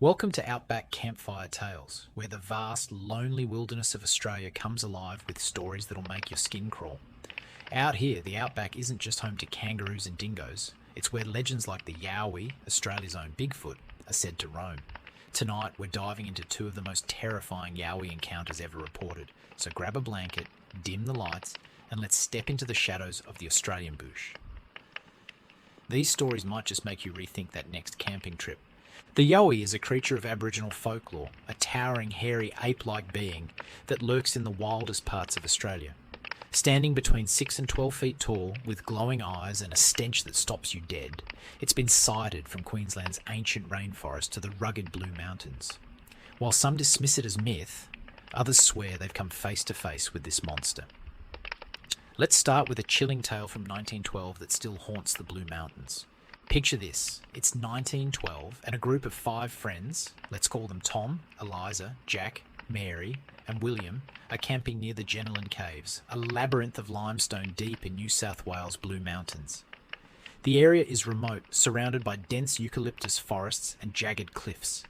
Welcome to Outback Campfire Tales, where the vast, lonely wilderness of Australia comes alive with stories that'll make your skin crawl. Out here, the Outback isn't just home to kangaroos and dingoes, it's where legends like the Yowie, Australia's own Bigfoot, are said to roam. Tonight, we're diving into two of the most terrifying Yowie encounters ever reported, so grab a blanket, dim the lights, and let's step into the shadows of the Australian bush. These stories might just make you rethink that next camping trip. The Yowie is a creature of Aboriginal folklore, a towering, hairy, ape-like being that lurks in the wildest parts of Australia. Standing between 6 and 12 feet tall, with glowing eyes and a stench that stops you dead, it's been sighted from Queensland's ancient rainforest to the rugged Blue Mountains. While some dismiss it as myth, others swear they've come face to face with this monster. Let's start with a chilling tale from 1912 that still haunts the Blue Mountains. Picture this, it's 1912 and a group of 5 friends, let's call them Tom, Eliza, Jack, Mary and William, are camping near the Jennelin Caves, a labyrinth of limestone deep in New South Wales Blue Mountains. The area is remote, surrounded by dense eucalyptus forests and jagged cliffs.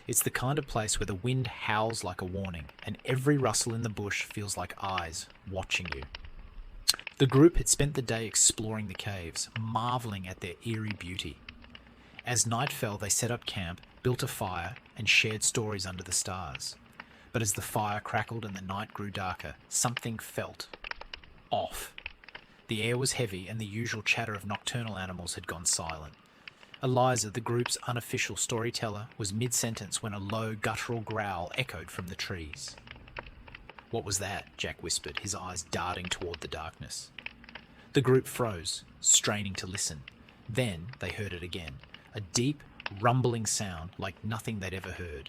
It's the kind of place where the wind howls like a warning and every rustle in the bush feels like eyes watching you. The group had spent the day exploring the caves, marvelling at their eerie beauty. As night fell, they set up camp, built a fire, and shared stories under the stars. But as the fire crackled and the night grew darker, something felt off. The air was heavy and the usual chatter of nocturnal animals had gone silent. Eliza, the group's unofficial storyteller, was mid-sentence when a low, guttural growl echoed from the trees. "What was that?" Jack whispered, his eyes darting toward the darkness. The group froze, straining to listen. Then they heard it again, a deep, rumbling sound like nothing they'd ever heard.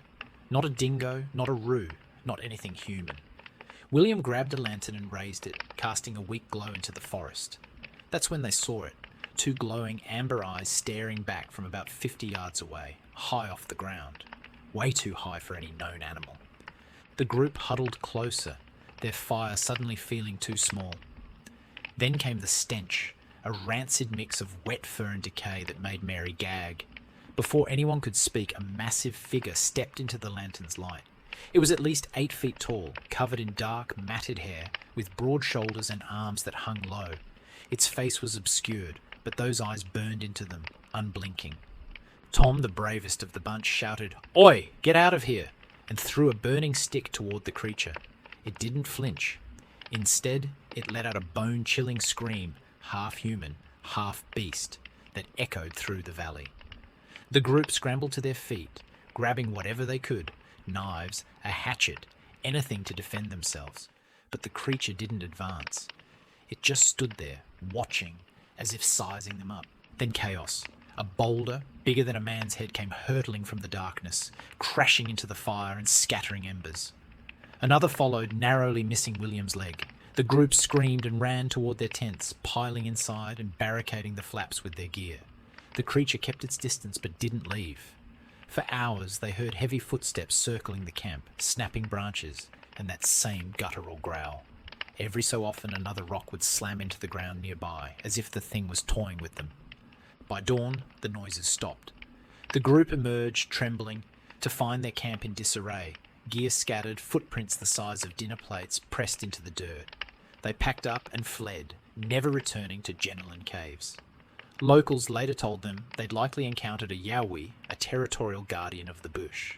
Not a dingo, not a roo, not anything human. William grabbed a lantern and raised it, casting a weak glow into the forest. That's when they saw it, 2 glowing amber eyes staring back from about 50 yards away, high off the ground. Way too high for any known animal. The group huddled closer, their fire suddenly feeling too small. Then came the stench, a rancid mix of wet fur and decay that made Mary gag. Before anyone could speak, a massive figure stepped into the lantern's light. It was at least 8 feet tall, covered in dark, matted hair, with broad shoulders and arms that hung low. Its face was obscured, but those eyes burned into them, unblinking. Tom, the bravest of the bunch, shouted, "Oi, get out of here!" and threw a burning stick toward the creature. It didn't flinch. Instead, it let out a bone-chilling scream, half human, half beast, that echoed through the valley. The group scrambled to their feet, grabbing whatever they could, knives, a hatchet, anything to defend themselves. But the creature didn't advance. It just stood there, watching, as if sizing them up. Then chaos. A boulder, bigger than a man's head, came hurtling from the darkness, crashing into the fire and scattering embers. Another followed, narrowly missing William's leg. The group screamed and ran toward their tents, piling inside and barricading the flaps with their gear. The creature kept its distance but didn't leave. For hours they heard heavy footsteps circling the camp, snapping branches, and that same guttural growl. Every so often another rock would slam into the ground nearby, as if the thing was toying with them. By dawn, the noises stopped. The group emerged, trembling, to find their camp in disarray, gear scattered, footprints the size of dinner plates pressed into the dirt. They packed up and fled, never returning to Jennelin Caves. Locals later told them they'd likely encountered a Yowie, a territorial guardian of the bush.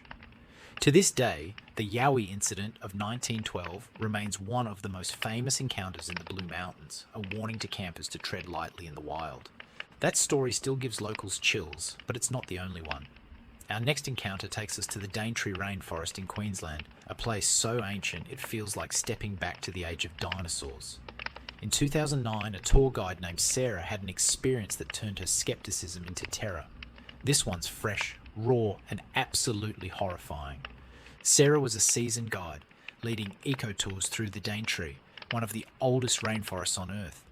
To this day, the Yowie incident of 1912 remains one of the most famous encounters in the Blue Mountains, a warning to campers to tread lightly in the wild. That story still gives locals chills, but it's not the only one. Our next encounter takes us to the Daintree Rainforest in Queensland, a place so ancient it feels like stepping back to the age of dinosaurs. In 2009, a tour guide named Sarah had an experience that turned her skepticism into terror. This one's fresh, raw, and absolutely horrifying. Sarah was a seasoned guide, leading eco-tours through the Daintree, one of the oldest rainforests on Earth.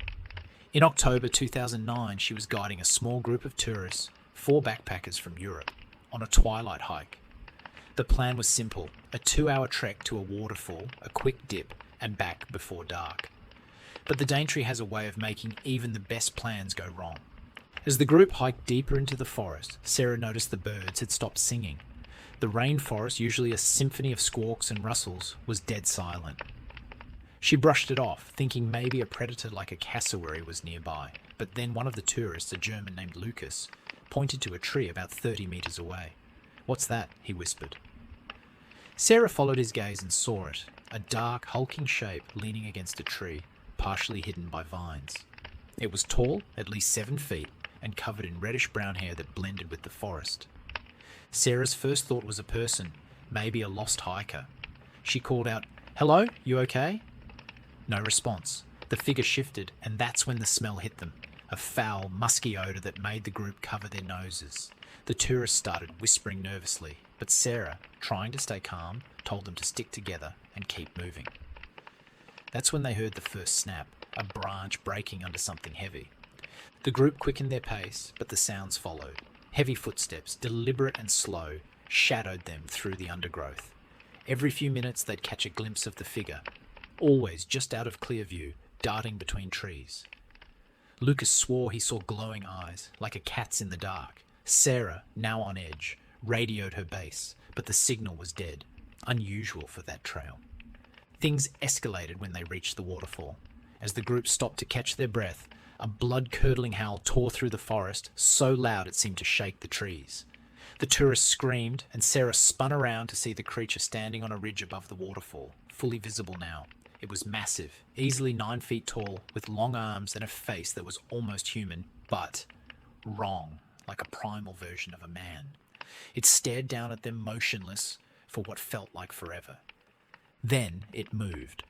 In October 2009, she was guiding a small group of tourists, 4 backpackers from Europe, on a twilight hike. The plan was simple, a 2-hour trek to a waterfall, a quick dip, and back before dark. But the Daintree has a way of making even the best plans go wrong. As the group hiked deeper into the forest, Sarah noticed the birds had stopped singing. The rainforest, usually a symphony of squawks and rustles, was dead silent. She brushed it off, thinking maybe a predator like a cassowary was nearby, but then one of the tourists, a German named Lucas, pointed to a tree about 30 metres away. "What's that?" he whispered. Sarah followed his gaze and saw it, a dark, hulking shape leaning against a tree, partially hidden by vines. It was tall, at least 7 feet, and covered in reddish-brown hair that blended with the forest. Sarah's first thought was a person, maybe a lost hiker. She called out, "Hello, you okay?" No response. The figure shifted, and that's when the smell hit them, a foul, musky odour that made the group cover their noses. The tourists started whispering nervously, but Sarah, trying to stay calm, told them to stick together and keep moving. That's when they heard the first snap, a branch breaking under something heavy. The group quickened their pace, but the sounds followed. Heavy footsteps, deliberate and slow, shadowed them through the undergrowth. Every few minutes they'd catch a glimpse of the figure, always just out of clear view, darting between trees. Lucas swore he saw glowing eyes, like a cat's in the dark. Sarah, now on edge, radioed her base, but the signal was dead, unusual for that trail. Things escalated when they reached the waterfall. As the group stopped to catch their breath, a blood-curdling howl tore through the forest, so loud it seemed to shake the trees. The tourists screamed, and Sarah spun around to see the creature standing on a ridge above the waterfall, fully visible now. It was massive, easily 9 feet tall, with long arms and a face that was almost human, but wrong, like a primal version of a man. It stared down at them motionless for what felt like forever. Then it moved.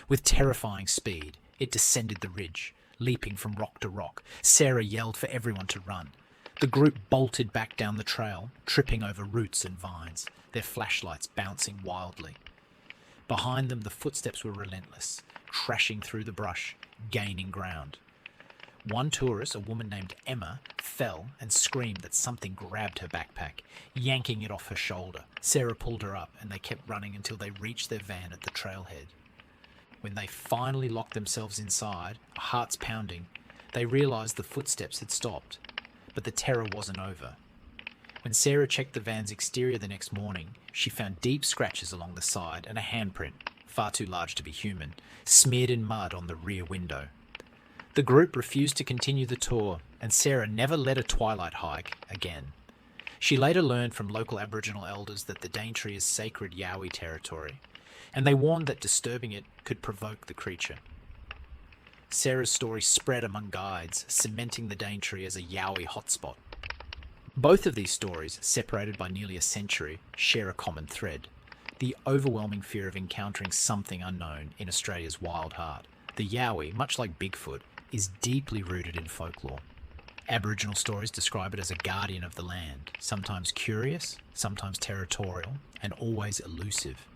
With terrifying speed, it descended the ridge, leaping from rock to rock. Sarah yelled for everyone to run. The group bolted back down the trail, tripping over roots and vines, their flashlights bouncing wildly. Behind them, the footsteps were relentless, crashing through the brush, gaining ground. One tourist, a woman named Emma, fell and screamed that something grabbed her backpack, yanking it off her shoulder. Sarah pulled her up, and they kept running until they reached their van at the trailhead. When they finally locked themselves inside, hearts pounding, they realised the footsteps had stopped. But the terror wasn't over. When Sarah checked the van's exterior the next morning, she found deep scratches along the side and a handprint, far too large to be human, smeared in mud on the rear window. The group refused to continue the tour, and Sarah never led a twilight hike again. She later learned from local Aboriginal elders that the Daintree is sacred Yowie territory, and they warned that disturbing it could provoke the creature. Sarah's story spread among guides, cementing the Daintree as a Yowie hotspot. Both of these stories, separated by nearly a century, share a common thread: the overwhelming fear of encountering something unknown in Australia's wild heart. The Yowie, much like Bigfoot, is deeply rooted in folklore. Aboriginal stories describe it as a guardian of the land, sometimes curious, sometimes territorial, and always elusive.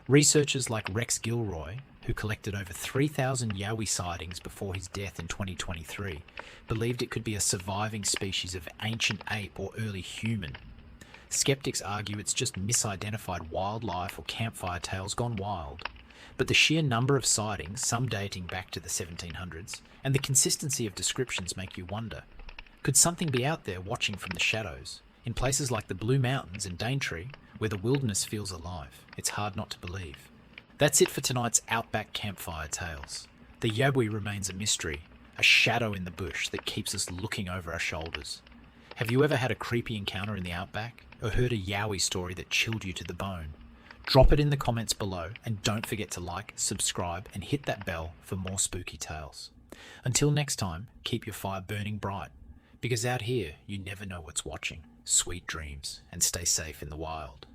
Researchers like Rex Gilroy, who collected over 3,000 Yowie sightings before his death in 2023, believed it could be a surviving species of ancient ape or early human. Skeptics argue it's just misidentified wildlife or campfire tales gone wild. But the sheer number of sightings, some dating back to the 1700s, and the consistency of descriptions make you wonder. Could something be out there watching from the shadows? In places like the Blue Mountains and Daintree, where the wilderness feels alive, it's hard not to believe. That's it for tonight's Outback Campfire Tales. The Yowie remains a mystery, a shadow in the bush that keeps us looking over our shoulders. Have you ever had a creepy encounter in the Outback, or heard a Yowie story that chilled you to the bone? Drop it in the comments below, and don't forget to like, subscribe, and hit that bell for more spooky tales. Until next time, keep your fire burning bright, because out here, you never know what's watching. Sweet dreams, and stay safe in the wild.